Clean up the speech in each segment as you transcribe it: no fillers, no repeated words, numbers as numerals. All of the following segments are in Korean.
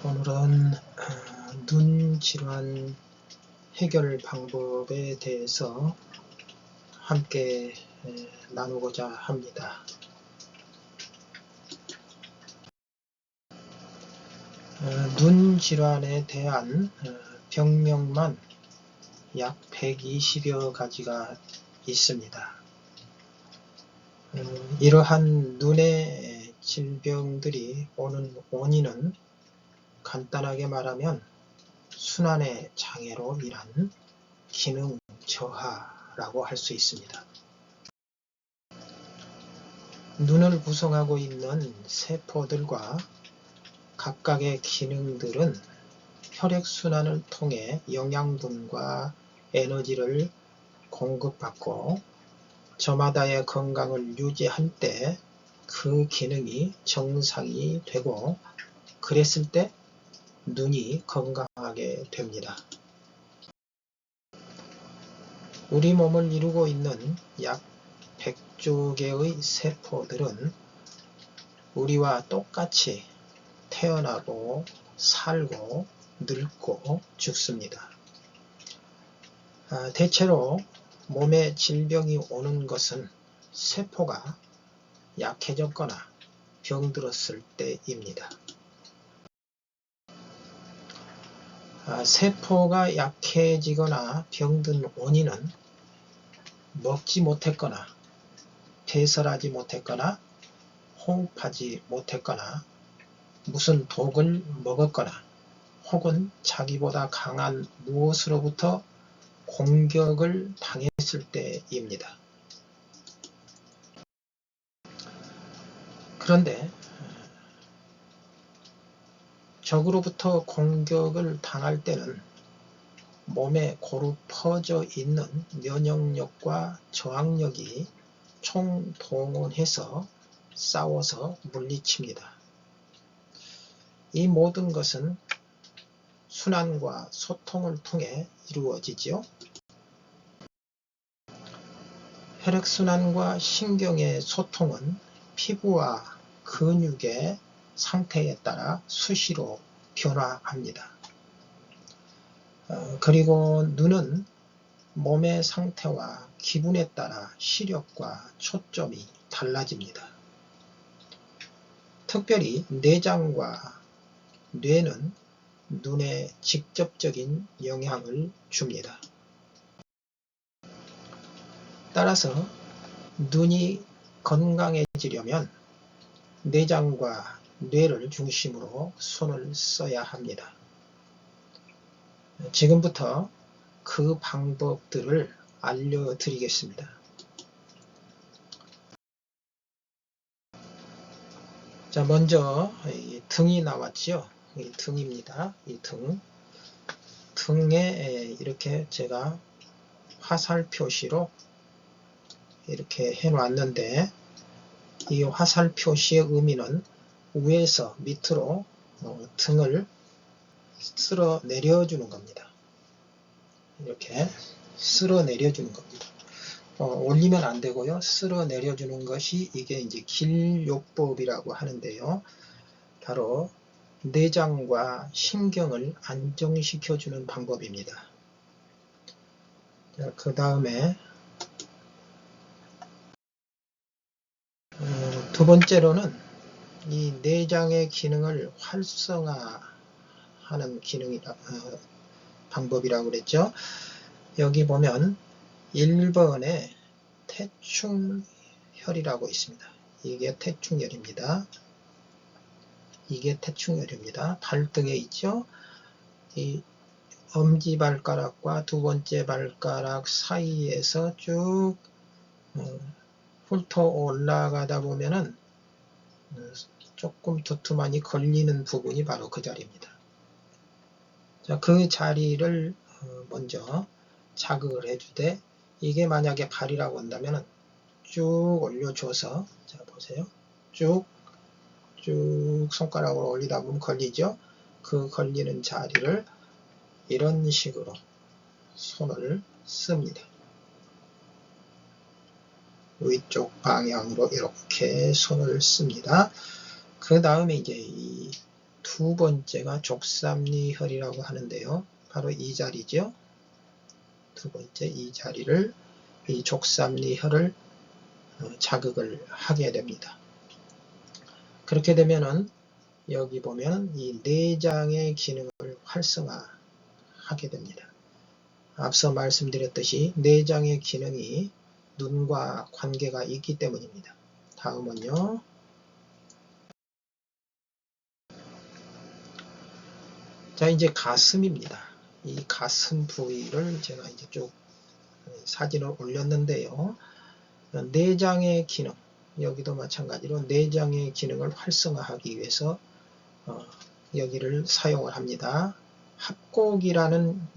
오늘은 눈 질환 해결 방법에 대해서 함께 나누고자 합니다. 눈 질환에 대한 병명만 약 120여 가지가 있습니다. 이러한 눈의 질병들이 오는 원인은 간단하게 말하면 순환의 장애로 인한 기능 저하라고 할 수 있습니다. 눈을 구성하고 있는 세포들과 각각의 기능들은 혈액순환을 통해 영양분과 에너지를 공급받고 저마다의 건강을 유지할 때 그 기능이 정상이 되고 그랬을 때 눈이 건강하게 됩니다. 우리 몸을 이루고 있는 약 100조 개의 세포들은 우리와 똑같이 태어나고 살고 늙고 죽습니다. 대체로 몸에 질병이 오는 것은 세포가 약해졌거나 병들었을 때입니다. 세포가 약해지거나 병든 원인은 먹지 못했거나 배설하지 못했거나 호흡하지 못했거나 무슨 독을 먹었거나 혹은 자기보다 강한 무엇으로부터 공격을 당했을 때입니다. 그런데 적으로부터 공격을 당할 때는 몸에 고루 퍼져 있는 면역력과 저항력이 총동원해서 싸워서 물리칩니다. 이 모든 것은 순환과 소통을 통해 이루어지지요. 혈액순환과 신경의 소통은 피부와 근육의 상태에 따라 수시로 변화합니다. 그리고 눈은 몸의 상태와 기분에 따라 시력과 초점이 달라집니다. 특별히 내장과 뇌는 눈에 직접적인 영향을 줍니다. 따라서 눈이 건강해지려면 내장과 뇌를 중심으로 손을 써야 합니다. 지금부터 그 방법들을 알려드리겠습니다. 자, 먼저 등이 나왔죠. 이 등입니다. 이 등에 이렇게 제가 화살 표시로 이렇게 해놨는데 이 화살 표시의 의미는 위에서 밑으로 등을 쓸어 내려주는 겁니다. 이렇게 쓸어 내려주는 겁니다. 올리면 안 되고요. 쓸어 내려주는 것이 이게 이제 길요법이라고 하는데요. 바로 내장과 신경을 안정시켜주는 방법입니다. 그 다음에 두 번째로는 이 내장의 기능을 활성화하는 방법이라고 그랬죠. 여기 보면 1번에 태충혈이라고 있습니다. 이게 태충혈입니다. 이게 태충혈입니다. 발등에 있죠. 이 엄지발가락과 두 번째 발가락 사이에서 쭉 훑어 올라가다 보면은 조금 두툼하니 걸리는 부분이 바로 그 자리입니다. 자, 그 자리를 먼저 자극을 해주되 이게 만약에 발이라고 한다면 쭉 올려줘서 자 보세요. 쭉 손가락으로 올리다 보면 걸리죠. 그 걸리는 자리를 이런 식으로 손을 씁니다. 위쪽 방향으로 이렇게 손을 씁니다. 그 다음에 이제 이 두 번째가 족삼리혈이라고 하는데요. 바로 이 자리죠. 두 번째 이 자리를 이 족삼리혈을 자극을 하게 됩니다. 그렇게 되면은 여기 보면 이 내장의 기능을 활성화하게 됩니다. 앞서 말씀드렸듯이 내장의 기능이 눈과 관계가 있기 때문입니다. 다음은요. 자, 이제 가슴입니다. 이 가슴 부위를 제가 이제 쭉 사진을 올렸는데요. 내장의 기능, 여기도 마찬가지로 내장의 기능을 활성화하기 위해서 여기를 사용을 합니다. 합곡이라는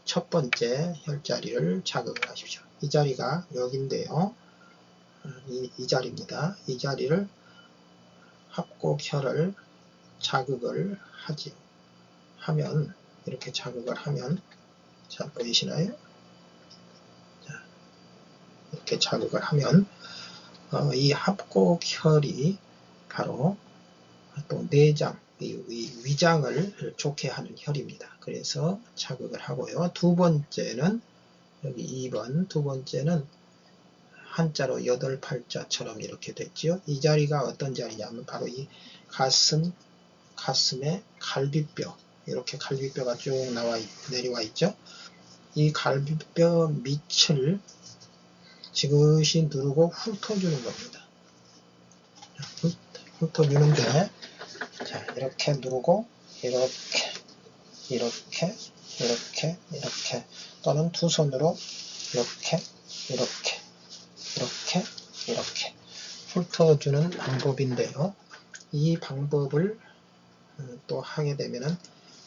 첫 번째 혈자리를 자극을 하십시오. 이 자리가 여기인데요. 이 자리입니다. 이 자리를 합곡혈을 자극을 하지요. 하면 이렇게 자극을 하면 잘 보이시나요? 자, 이렇게 자극을 하면 이 합곡혈이 바로 또 내장, 이 위장을 좋게 하는 혈입니다. 그래서 자극을 하고요. 두 번째는 여기 2번, 두 번째는 한자로 8팔자처럼 이렇게 됐죠. 이 자리가 어떤 자리냐면 바로 이 가슴의 갈비뼈, 이렇게 갈비뼈가 쭉 내려와 있죠. 이 갈비뼈 밑을 지그시 누르고 훑어주는 겁니다. 훑어주는데, 자, 이렇게 누르고 이렇게 또는 두 손으로 이렇게 훑어주는 방법인데요. 이 방법을 또 하게 되면은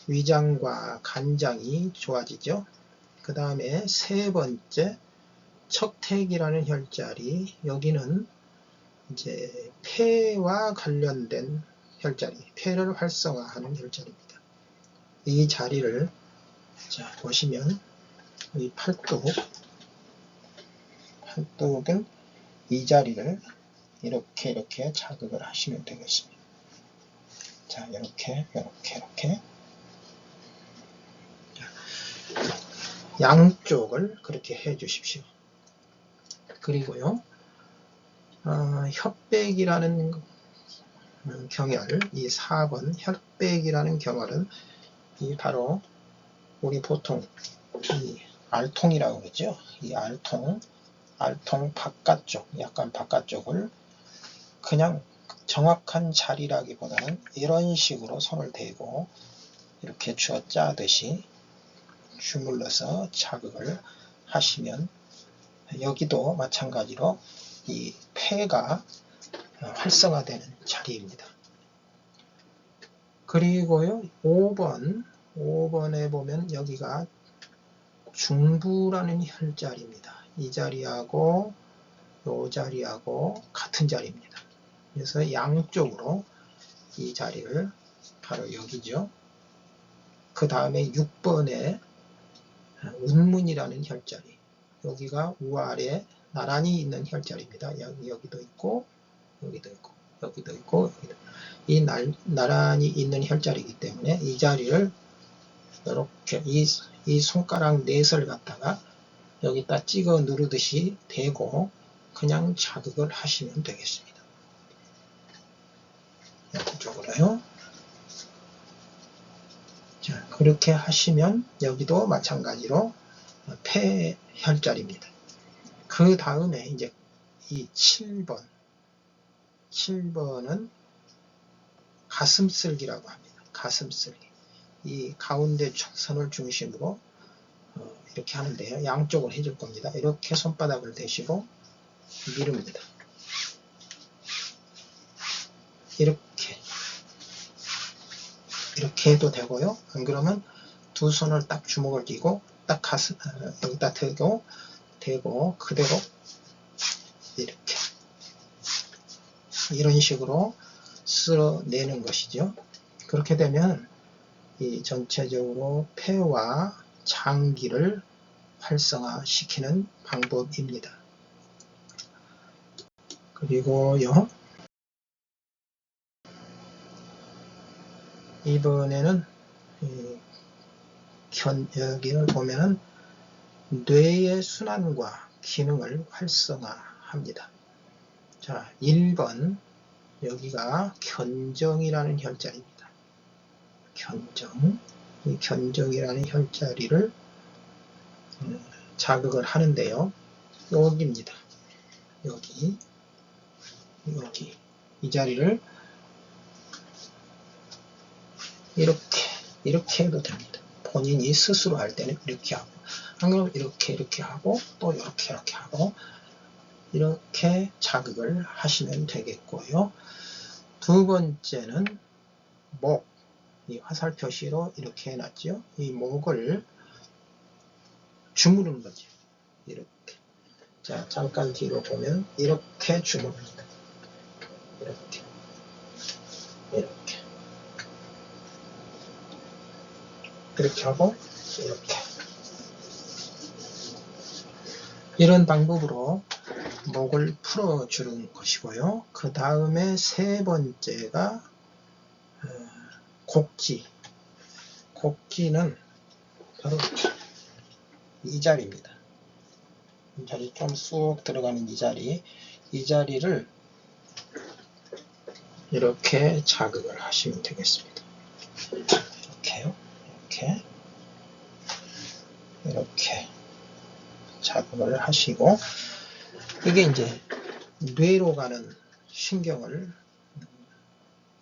위장과 간장이 좋아지죠. 그 다음에 세 번째 척택이라는 혈자리, 여기는 이제 폐와 관련된 혈자리, 폐를 활성화하는 혈자리입니다. 이 자리를 자 보시면 이 팔뚝은 이 자리를 이렇게 자극을 하시면 되겠습니다. 자, 이렇게 양쪽을 그렇게 해 주십시오. 그리고요, 혈백이라는 경혈, 이 4번 혈백이라는 경혈은 이 바로 우리 보통 이 알통이라고 그러죠. 이 알통 바깥쪽, 약간 바깥쪽을 그냥 정확한 자리라기보다는 이런 식으로 손을 대고 이렇게 쥐어 짜듯이 주물러서 자극을 하시면 여기도 마찬가지로 이 폐가 활성화되는 자리입니다. 그리고요, 5번에 보면 여기가 중부라는 혈자리입니다. 이 자리하고 이 자리하고 같은 자리입니다. 그래서 양쪽으로 이 자리를 바로 여기죠. 그 다음에 6번에 운문이라는 혈자리, 여기가 우아래 나란히 있는 혈자리입니다. 여기도 있고 여기도 있고 여기도 있고 이 나란히 있는 혈자리이기 때문에 이 자리를 이렇게 이 손가락 넷을 갖다가 여기다 찍어 누르듯이 대고 그냥 자극을 하시면 되겠습니다. 이쪽으로요. 자, 그렇게 하시면 여기도 마찬가지로 폐 혈자리입니다. 그 다음에 이제 이 7번은 가슴슬기라고 합니다. 가슴슬기. 이 가운데 선을 중심으로 이렇게 하는데요. 양쪽을 해줄 겁니다. 이렇게 손바닥을 대시고 밀읍니다. 이렇게 해도 되고요. 안 그러면 두 손을 딱 주먹을 쥐고 딱 가슴 여기다 대고 그대로 이렇게 이런 식으로 쓸어내는 것이죠. 그렇게 되면 이 전체적으로 폐와 장기를 활성화시키는 방법입니다. 그리고요, 이번에는 여기를 보면은 뇌의 순환과 기능을 활성화합니다. 자, 1번 여기가 견정이라는 혈자리입니다. 견정. 이 견정이라는 혈자리를 자극을 하는데요. 여기입니다. 여기 이 자리를 이렇게 해도 됩니다. 본인이 스스로 할 때는 이렇게 하고, 안 그러면 이렇게 하고, 또 이렇게 하고, 이렇게 자극을 하시면 되겠고요. 두 번째는 목, 이 화살 표시로 이렇게 해놨죠. 이 목을 주무르는 거죠. 이렇게. 자, 잠깐 뒤로 보면 이렇게 주무릅니다. 이렇게 하고 이렇게. 이런 방법으로 목을 풀어주는 것이고요. 그 다음에 세 번째가 곡지. 곡지는 바로 이 자리입니다. 이 자리 좀 쑥 들어가는 이 자리. 이 자리를 이렇게 자극을 하시면 되겠습니다. 이렇게요. 이렇게 자극을 하시고, 이게 이제 뇌로 가는 신경을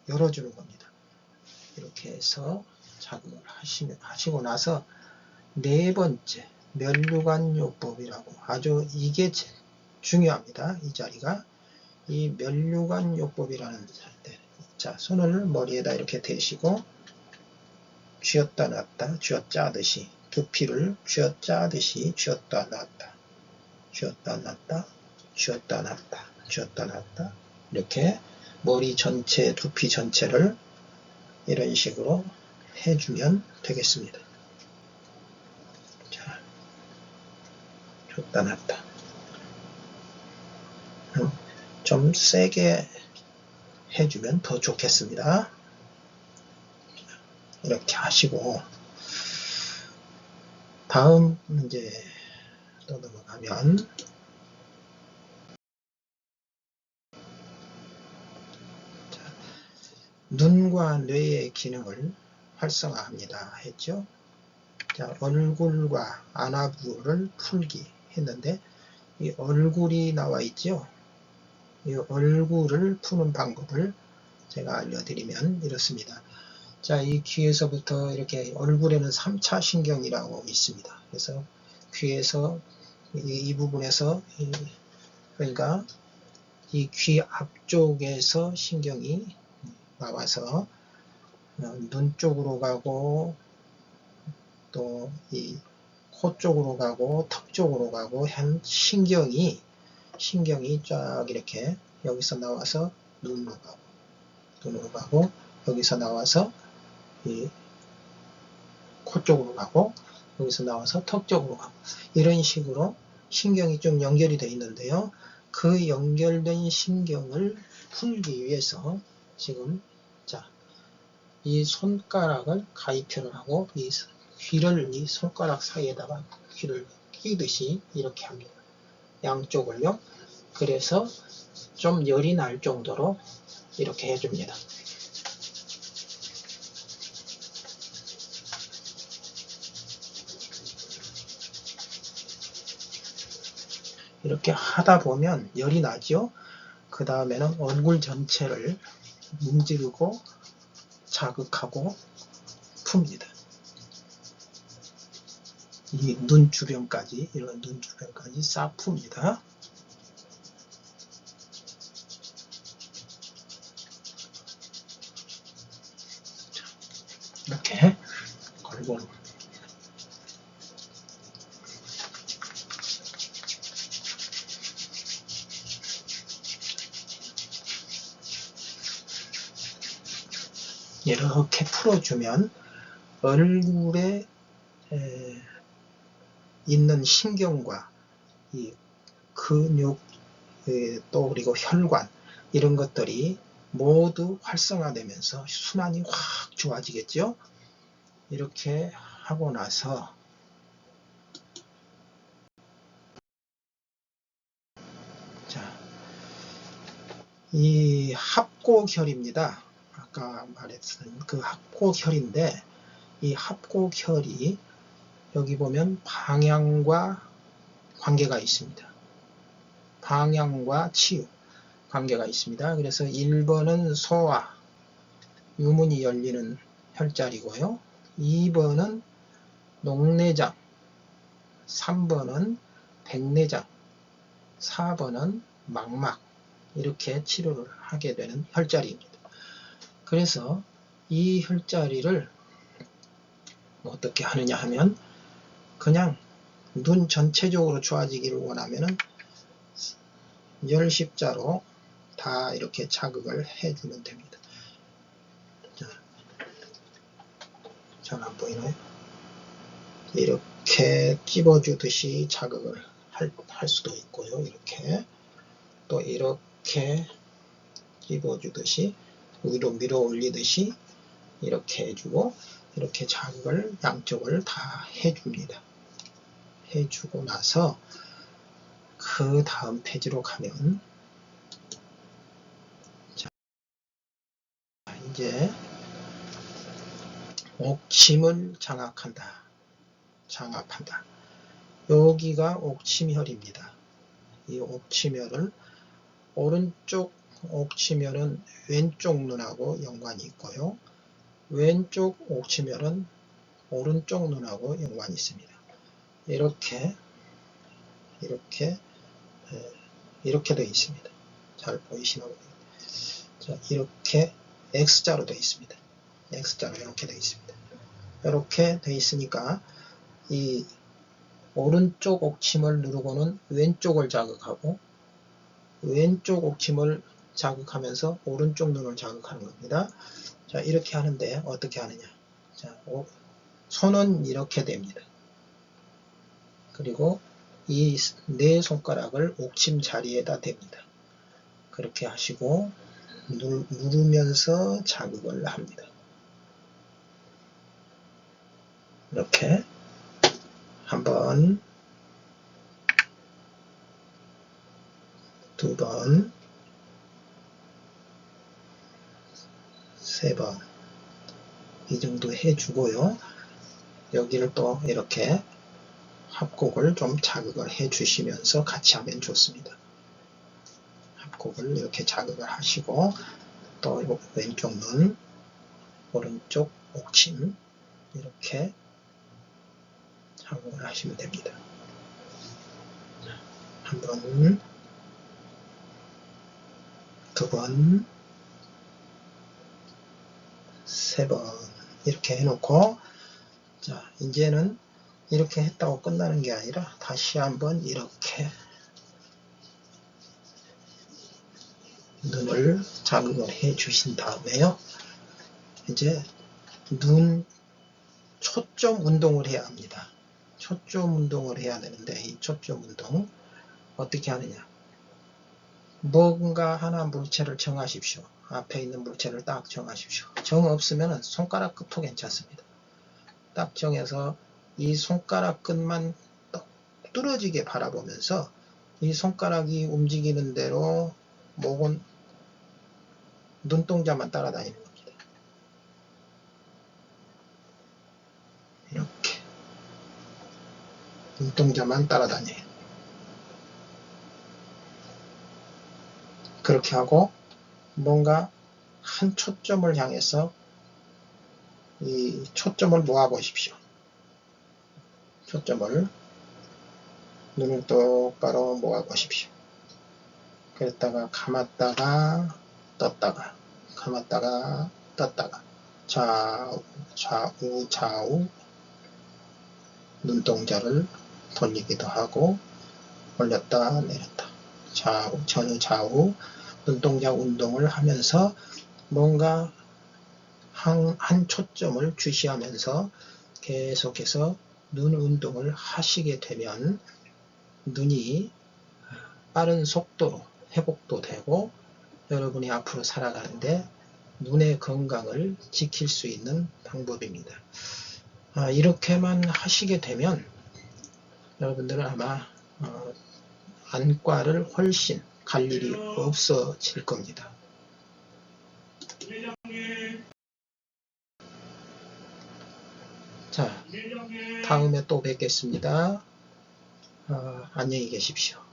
열어주는 겁니다. 이렇게 해서 자극을 하시고 나서 네 번째 면류관요법이라고, 아주 이게 중요합니다. 이 자리가 이 면류관요법이라는 자리인데, 자, 손을 머리에다 이렇게 대시고 쥐었다 놨다 쥐었자 하듯이 두피를 쥐었자 하듯이 쥐었다 놨다 쥐었다 놨다 쥐었다 놨다 쥐었다 놨다, 이렇게 머리 전체, 두피 전체를 이런 식으로 해주면 되겠습니다. 자, 쥐었다 놨다. 좀 세게 해주면 더 좋겠습니다. 이렇게 하시고, 다음 문제 또 넘어가면, 눈과 뇌의 기능을 활성화합니다 했죠. 자, 얼굴과 안아부를 풀기 했는데, 이 얼굴이 나와 있죠. 이 얼굴을 푸는 방법을 제가 알려드리면 이렇습니다. 자, 이 귀에서부터 이렇게 얼굴에는 3차 신경이라고 있습니다. 그래서 귀에서 이 부분에서, 그러니까 이 귀 앞쪽에서 신경이 나와서 눈 쪽으로 가고, 또 이 코 쪽으로 가고, 턱 쪽으로 가고 한 신경이 쫙 이렇게 여기서 나와서 눈으로 가고, 여기서 나와서 이 코 쪽으로 가고, 여기서 나와서 턱 쪽으로 가고, 이런 식으로 신경이 좀 연결이 되어 있는데요. 그 연결된 신경을 풀기 위해서 지금, 자, 이 손가락을 가위표를 하고 이 귀를 이 손가락 사이에다가 귀를 끼듯이 이렇게 합니다. 양쪽을요. 그래서 좀 열이 날 정도로 이렇게 해줍니다. 이렇게 하다 보면 열이 나죠. 그 다음에는 얼굴 전체를 문지르고 자극하고 풉니다. 이 눈 주변까지, 이런 눈 주변까지 싹 풉니다. 이렇게 걸고, 이렇게 풀어주면 얼굴에 있는 신경과 이 근육, 또 그리고 혈관, 이런 것들이 모두 활성화되면서 순환이 확 좋아지겠죠. 이렇게 하고 나서 자, 이 합곡혈입니다. 아까 말했던 그 합곡혈인데 이 합곡혈이 여기 보면 방향과 관계가 있습니다. 방향과 치유 관계가 있습니다. 그래서 1번은 소화, 유문이 열리는 혈자리고요. 2번은 녹내장, 3번은 백내장, 4번은 망막 이렇게 치료를 하게 되는 혈자리입니다. 그래서 이 혈자리를 어떻게 하느냐 하면 그냥 눈 전체적으로 좋아지기를 원하면은 열십자로 다 이렇게 자극을 해주면 됩니다. 잘 안 보이나요? 이렇게 찝어주듯이 자극을 할 수도 있고요. 이렇게 또 이렇게 찝어주듯이 위로 밀어 올리듯이 이렇게 해주고 이렇게 자극을 양쪽을 다 해줍니다. 해주고 나서 그 다음 페이지로 가면 자, 이제 옥침을 장악한다. 장압한다. 여기가 옥침혈입니다. 이 옥침혈을 오른쪽 옥침혈은 왼쪽 눈하고 연관이 있고요. 왼쪽 옥침혈은 오른쪽 눈하고 연관이 있습니다. 이렇게 되어 있습니다. 잘 보이시나 모르겠어요. 자, 이렇게 X자로 되어 있습니다. X자로 이렇게 되어 있습니다. 이렇게 되어 있으니까 이 오른쪽 옥침을 누르고는 왼쪽을 자극하고 왼쪽 옥침을 자극하면서 오른쪽 눈을 자극하는 겁니다. 자, 이렇게 하는데 어떻게 하느냐. 자, 손은 이렇게 됩니다. 그리고 이 네 손가락을 옥침 자리에다 댑니다. 그렇게 하시고 누르면서 자극을 합니다. 이렇게 한 번, 두 번, 세 번 이 정도 해주고요. 여기를 또 이렇게 합곡을 좀 자극을 해주시면서 같이 하면 좋습니다. 합곡을 이렇게 자극을 하시고 또 왼쪽 눈, 오른쪽 옥침 이렇게 자극을 하시면 됩니다. 한 번, 두 번, 세 번 이렇게 해놓고 자, 이제는 이렇게 했다고 끝나는 게 아니라 다시 한번 이렇게 눈을 자극을 해 주신 다음에요. 이제 눈 초점 운동을 해야 합니다. 초점 운동을 해야 되는데 이 초점 운동 어떻게 하느냐. 뭔가 하나 물체를 정하십시오. 앞에 있는 물체를 딱 정하십시오. 정 없으면 손가락 끝도 괜찮습니다. 딱 정해서 이 손가락 끝만 뚫어지게 바라보면서 이 손가락이 움직이는 대로 목은 눈동자만 따라다니는 겁니다. 이렇게 눈동자만 따라다녀요. 그렇게 하고 뭔가 한 초점을 향해서 이 초점을 모아보십시오. 초점을 눈을 똑바로 모아보십시오. 그랬다가 감았다가 떴다가 감았다가 떴다가 좌우 눈동자를 돌리기도 하고 올렸다 내렸다 좌우 눈동자 운동을 하면서 뭔가 한 초점을 주시하면서 계속해서 눈 운동을 하시게 되면 눈이 빠른 속도로 회복도 되고 여러분이 앞으로 살아가는데 눈의 건강을 지킬 수 있는 방법입니다. 이렇게만 하시게 되면 여러분들은 아마 안과를 훨씬 갈 일이 없어질 겁니다. 자, 다음에 또 뵙겠습니다. 안녕히 계십시오.